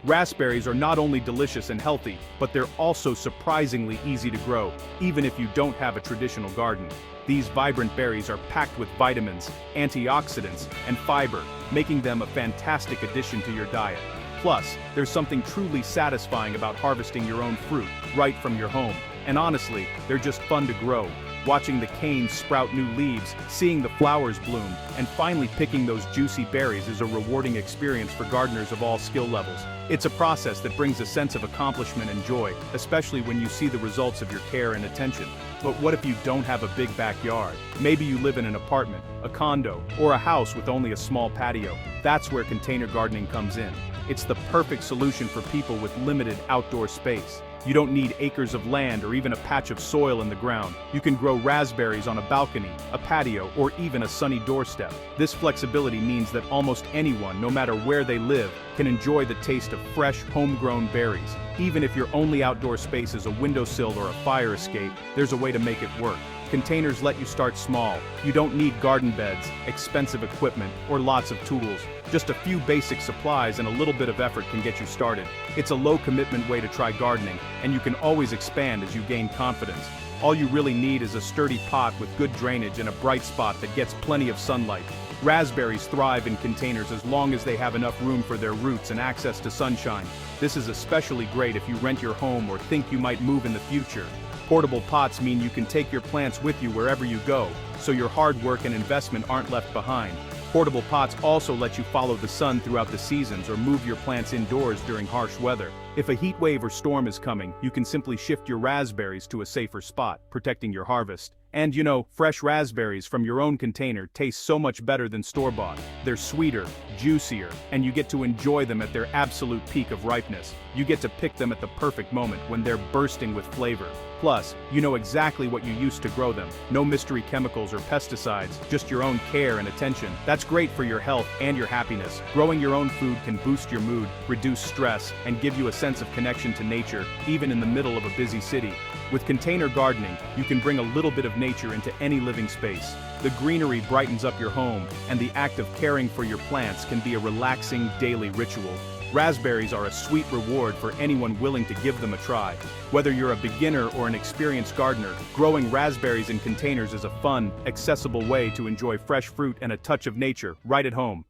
Raspberries are not only delicious and healthy, but they're also surprisingly easy to grow, even if you don't have a traditional garden. These vibrant berries are packed with vitamins, antioxidants, and fiber, making them a fantastic addition to your diet. Plus, there's something truly satisfying about harvesting your own fruit, right from your home. And honestly, they're just fun to grow. Watching the canes sprout new leaves, seeing the flowers bloom, and finally picking those juicy berries is a rewarding experience for gardeners of all skill levels. It's a process that brings a sense of accomplishment and joy, especially when you see the results of your care and attention. But what if you don't have a big backyard? Maybe you live in an apartment, a condo, or a house with only a small patio. That's where container gardening comes in. It's the perfect solution for people with limited outdoor space. You don't need acres of land or even a patch of soil in the ground. You can grow raspberries on a balcony, a patio, or even a sunny doorstep. This flexibility means that almost anyone, no matter where they live, can enjoy the taste of fresh, homegrown berries. Even if your only outdoor space is a windowsill or a fire escape, there's a way to make it work. Containers let you start small. You don't need garden beds, expensive equipment, or lots of tools. Just a few basic supplies and a little bit of effort can get you started. It's a low-commitment way to try gardening, and you can always expand as you gain confidence. All you really need is a sturdy pot with good drainage and a bright spot that gets plenty of sunlight. Raspberries thrive in containers as long as they have enough room for their roots and access to sunshine. This is especially great if you rent your home or think you might move in the future. Portable pots mean you can take your plants with you wherever you go, so your hard work and investment aren't left behind. Portable pots also let you follow the sun throughout the seasons or move your plants indoors during harsh weather. If a heat wave or storm is coming, you can simply shift your raspberries to a safer spot, protecting your harvest. And you know, fresh raspberries from your own container taste so much better than store-bought. They're sweeter, juicier, and you get to enjoy them at their absolute peak of ripeness. You get to pick them at the perfect moment when they're bursting with flavor. Plus, you know exactly what you used to grow them. No mystery chemicals or pesticides, just your own care and attention. That's great for your health and your happiness. Growing your own food can boost your mood, reduce stress, and give you a sense of connection to nature, even in the middle of a busy city. With container gardening, you can bring a little bit of nature into any living space. The greenery brightens up your home, and the act of caring for your plants can be a relaxing daily ritual. Raspberries are a sweet reward for anyone willing to give them a try. Whether you're a beginner or an experienced gardener, growing raspberries in containers is a fun, accessible way to enjoy fresh fruit and a touch of nature right at home.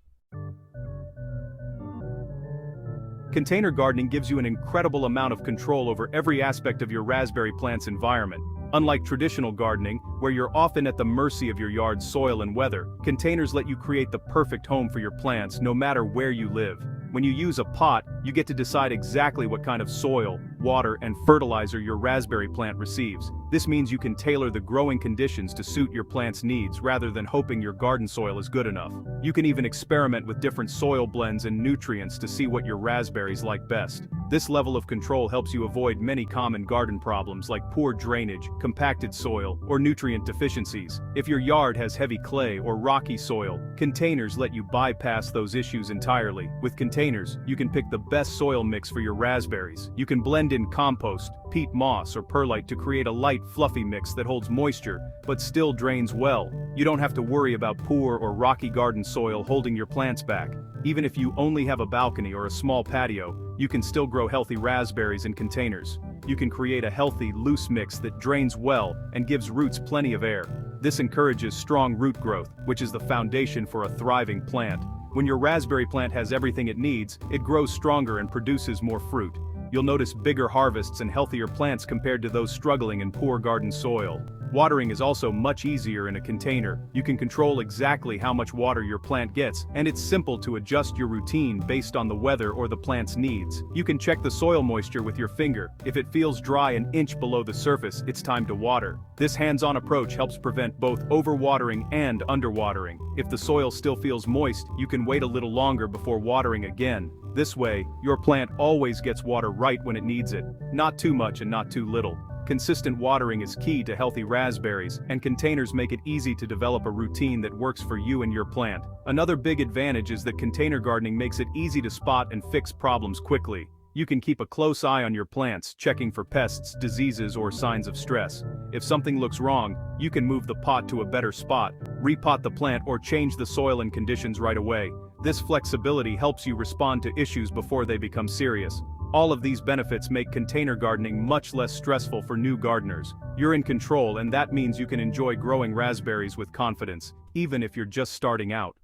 Container gardening gives you an incredible amount of control over every aspect of your raspberry plant's environment. Unlike traditional gardening, where you're often at the mercy of your yard's soil and weather, containers let you create the perfect home for your plants no matter where you live. When you use a pot, you get to decide exactly what kind of soil, water, and fertilizer your raspberry plant receives. This means you can tailor the growing conditions to suit your plant's needs rather than hoping your garden soil is good enough. You can even experiment with different soil blends and nutrients to see what your raspberries like best. This level of control helps you avoid many common garden problems like poor drainage, compacted soil, or nutrient deficiencies. If your yard has heavy clay or rocky soil, containers let you bypass those issues entirely. With containers, you can pick the best soil mix for your raspberries. You can blend in compost, peat moss, or perlite to create a light, fluffy mix that holds moisture, but still drains well. You don't have to worry about poor or rocky garden soil holding your plants back. Even if you only have a balcony or a small patio, you can still grow healthy raspberries in containers. You can create a healthy, loose mix that drains well and gives roots plenty of air. This encourages strong root growth, which is the foundation for a thriving plant. When your raspberry plant has everything it needs, it grows stronger and produces more fruit. You'll notice bigger harvests and healthier plants compared to those struggling in poor garden soil. Watering is also much easier in a container. You can control exactly how much water your plant gets, and it's simple to adjust your routine based on the weather or the plant's needs. You can check the soil moisture with your finger. If it feels dry an inch below the surface, it's time to water. This hands-on approach helps prevent both overwatering and underwatering. If the soil still feels moist, you can wait a little longer before watering again. This way, your plant always gets water right when it needs it. Not too much and not too little. Consistent watering is key to healthy raspberries, and containers make it easy to develop a routine that works for you and your plant. Another big advantage is that container gardening makes it easy to spot and fix problems quickly. You can keep a close eye on your plants, checking for pests, diseases, or signs of stress. If something looks wrong, you can move the pot to a better spot, repot the plant, or change the soil and conditions right away. This flexibility helps you respond to issues before they become serious. All of these benefits make container gardening much less stressful for new gardeners. You're in control, and that means you can enjoy growing raspberries with confidence, even if you're just starting out.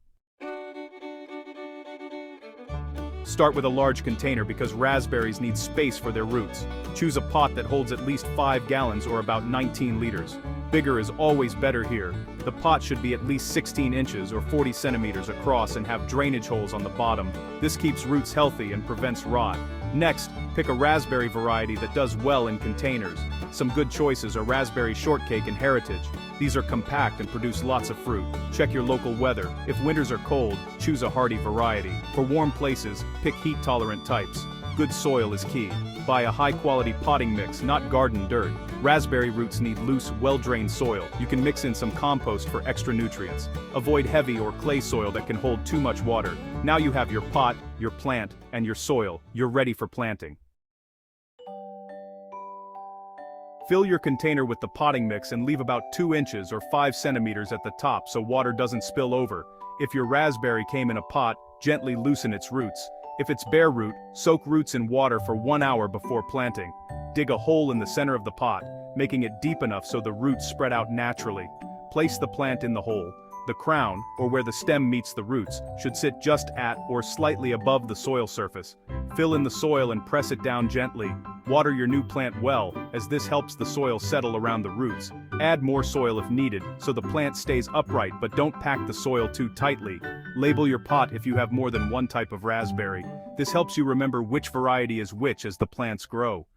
Start with a large container because raspberries need space for their roots. Choose a pot that holds at least 5 gallons or about 19 liters. Bigger is always better here. The pot should be at least 16 inches or 40 centimeters across and have drainage holes on the bottom. This keeps roots healthy and prevents rot. Next, pick a raspberry variety that does well in containers. Some good choices are raspberry shortcake and heritage. These are compact and produce lots of fruit. Check your local weather. If winters are cold, choose a hardy variety. For warm places, pick heat-tolerant types. Good soil is key. Buy a high-quality potting mix, not garden dirt. Raspberry roots need loose, well-drained soil. You can mix in some compost for extra nutrients. Avoid heavy or clay soil that can hold too much water. Now you have your pot, your plant, and your soil. You're ready for planting. Fill your container with the potting mix and leave about 2 inches or 5 centimeters at the top so water doesn't spill over. If your raspberry came in a pot, gently loosen its roots. If it's bare root, soak roots in water for 1 hour before planting. Dig a hole in the center of the pot, making it deep enough so the roots spread out naturally. Place the plant in the hole. The crown, or where the stem meets the roots, should sit just at or slightly above the soil surface. Fill in the soil and press it down gently. Water your new plant well, as this helps the soil settle around the roots. Add more soil if needed, so the plant stays upright, but don't pack the soil too tightly. Label your pot if you have more than one type of raspberry. This helps you remember which variety is which as the plants grow.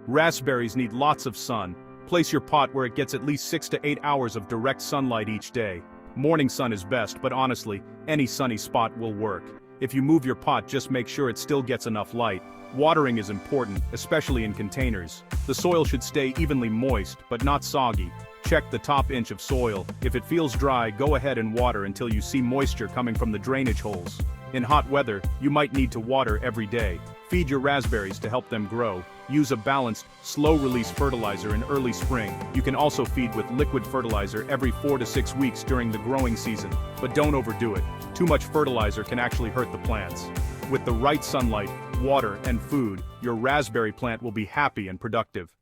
Raspberries need lots of sun. Place your pot where it gets at least 6 to 8 hours of direct sunlight each day. Morning sun is best, but honestly, any sunny spot will work. If you move your pot, just make sure it still gets enough light. Watering is important, especially in containers. The soil should stay evenly moist, but not soggy. Check the top inch of soil. If it feels dry, go ahead and water until you see moisture coming from the drainage holes. In hot weather, you might need to water every day. Feed your raspberries to help them grow. Use a balanced, slow-release fertilizer in early spring. You can also feed with liquid fertilizer every 4 to 6 weeks during the growing season. But don't overdo it. Too much fertilizer can actually hurt the plants. With the right sunlight, water, and food, your raspberry plant will be happy and productive.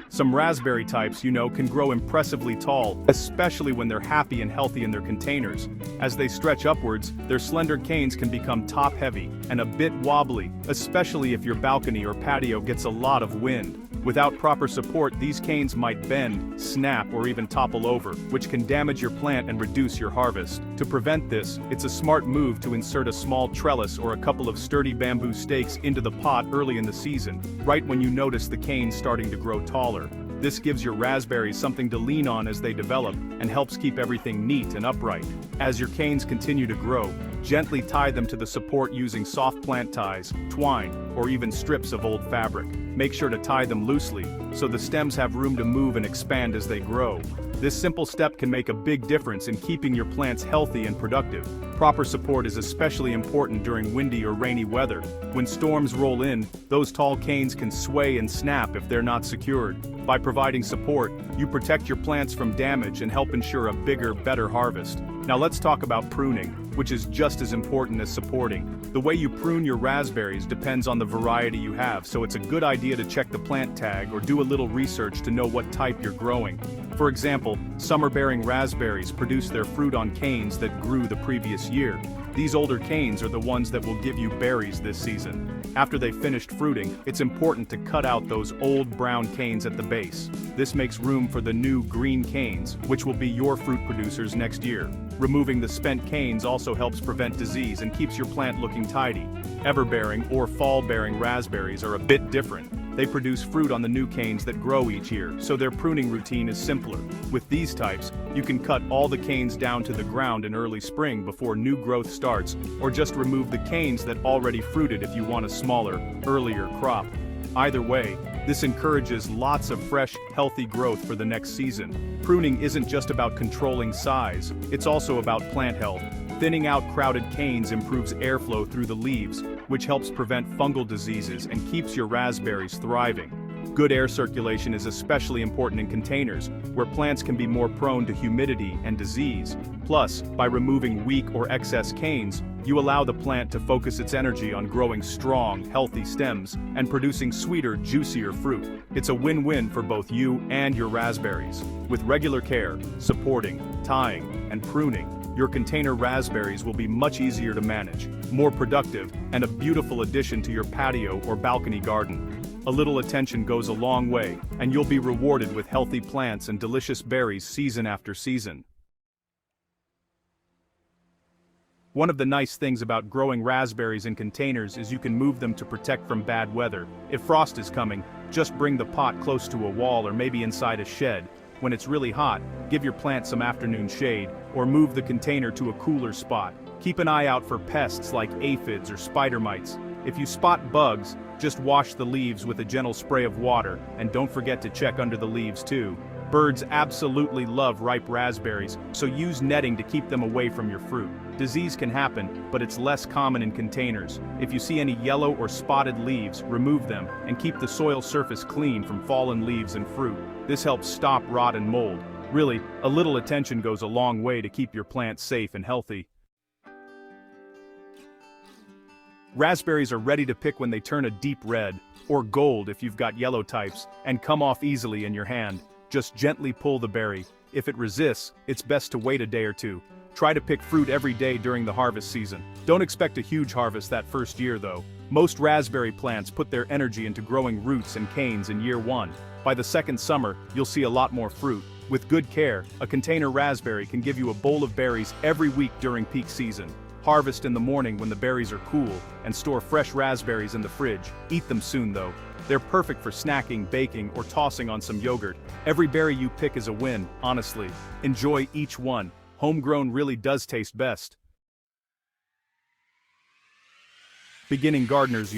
Some raspberry types, can grow impressively tall, especially when they're happy and healthy in their containers. As they stretch upwards, their slender canes can become top-heavy and a bit wobbly, especially if your balcony or patio gets a lot of wind. Without proper support, these canes might bend, snap, or even topple over, which can damage your plant and reduce your harvest. To prevent this, it's a smart move to insert a small trellis or a couple of sturdy bamboo stakes into the pot early in the season, right when you notice the canes starting to grow taller. This gives your raspberries something to lean on as they develop and helps keep everything neat and upright. As your canes continue to grow, gently tie them to the support using soft plant ties, twine, or even strips of old fabric. Make sure to tie them loosely, so the stems have room to move and expand as they grow. This simple step can make a big difference in keeping your plants healthy and productive. Proper support is especially important during windy or rainy weather. When storms roll in, those tall canes can sway and snap if they're not secured. By providing support, you protect your plants from damage and help ensure a bigger, better harvest. Now let's talk about pruning, which is just as important as supporting. The way you prune your raspberries depends on the variety you have, so it's a good idea to check the plant tag or do a little research to know what type you're growing. For example, summer-bearing raspberries produce their fruit on canes that grew the previous year. These older canes are the ones that will give you berries this season. After they've finished fruiting, it's important to cut out those old brown canes at the base. This makes room for the new green canes, which will be your fruit producers next year. Removing the spent canes also helps prevent disease and keeps your plant looking tidy. Ever-bearing or fall-bearing raspberries are a bit different. They produce fruit on the new canes that grow each year, so their pruning routine is simpler. With these types, you can cut all the canes down to the ground in early spring before new growth starts, or just remove the canes that already fruited if you want a smaller, earlier crop. Either way, this encourages lots of fresh, healthy growth for the next season. Pruning isn't just about controlling size, it's also about plant health. Thinning out crowded canes improves airflow through the leaves, which helps prevent fungal diseases and keeps your raspberries thriving. Good air circulation is especially important in containers, where plants can be more prone to humidity and disease. Plus, by removing weak or excess canes, you allow the plant to focus its energy on growing strong, healthy stems and producing sweeter, juicier fruit. It's a win-win for both you and your raspberries. With regular care, supporting, tying, and pruning, your container raspberries will be much easier to manage, more productive, and a beautiful addition to your patio or balcony garden. A little attention goes a long way, and you'll be rewarded with healthy plants and delicious berries season after season. One of the nice things about growing raspberries in containers is you can move them to protect from bad weather. If frost is coming, just bring the pot close to a wall or maybe inside a shed. When it's really hot, give your plant some afternoon shade, or move the container to a cooler spot. Keep an eye out for pests like aphids or spider mites. If you spot bugs, just wash the leaves with a gentle spray of water, and don't forget to check under the leaves too. Birds absolutely love ripe raspberries, so use netting to keep them away from your fruit. Disease can happen, but it's less common in containers. If you see any yellow or spotted leaves, remove them, and keep the soil surface clean from fallen leaves and fruit. This helps stop rot and mold. Really, a little attention goes a long way to keep your plants safe and healthy. Raspberries are ready to pick when they turn a deep red, or gold if you've got yellow types, and come off easily in your hand. Just gently pull the berry. If it resists, it's best to wait a day or two. Try to pick fruit every day during the harvest season. Don't expect a huge harvest that first year though. Most raspberry plants put their energy into growing roots and canes in year one. By the second summer, you'll see a lot more fruit. With good care, a container raspberry can give you a bowl of berries every week during peak season. Harvest in the morning when the berries are cool, and store fresh raspberries in the fridge. Eat them soon though. They're perfect for snacking, baking, or tossing on some yogurt. Every berry you pick is a win, honestly. Enjoy each one. Homegrown really does taste best. Beginning gardeners,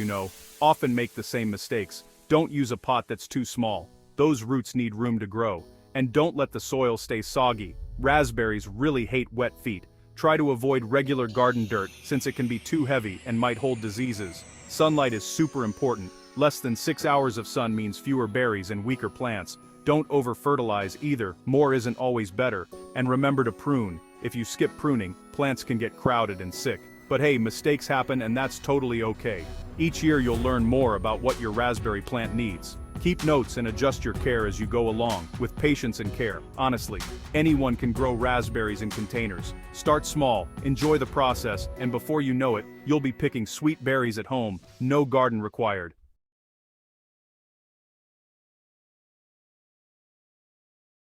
often make the same mistakes. Don't use a pot that's too small. Those roots need room to grow. And don't let the soil stay soggy. Raspberries really hate wet feet. Try to avoid regular garden dirt since it can be too heavy and might hold diseases. Sunlight is super important. Less than 6 hours of sun means fewer berries and weaker plants. Don't over-fertilize either, more isn't always better. And remember to prune. If you skip pruning, plants can get crowded and sick. But hey, mistakes happen and that's totally okay. Each year you'll learn more about what your raspberry plant needs. Keep notes and adjust your care as you go along, with patience and care. Honestly, anyone can grow raspberries in containers. Start small, enjoy the process, and before you know it, you'll be picking sweet berries at home. No garden required.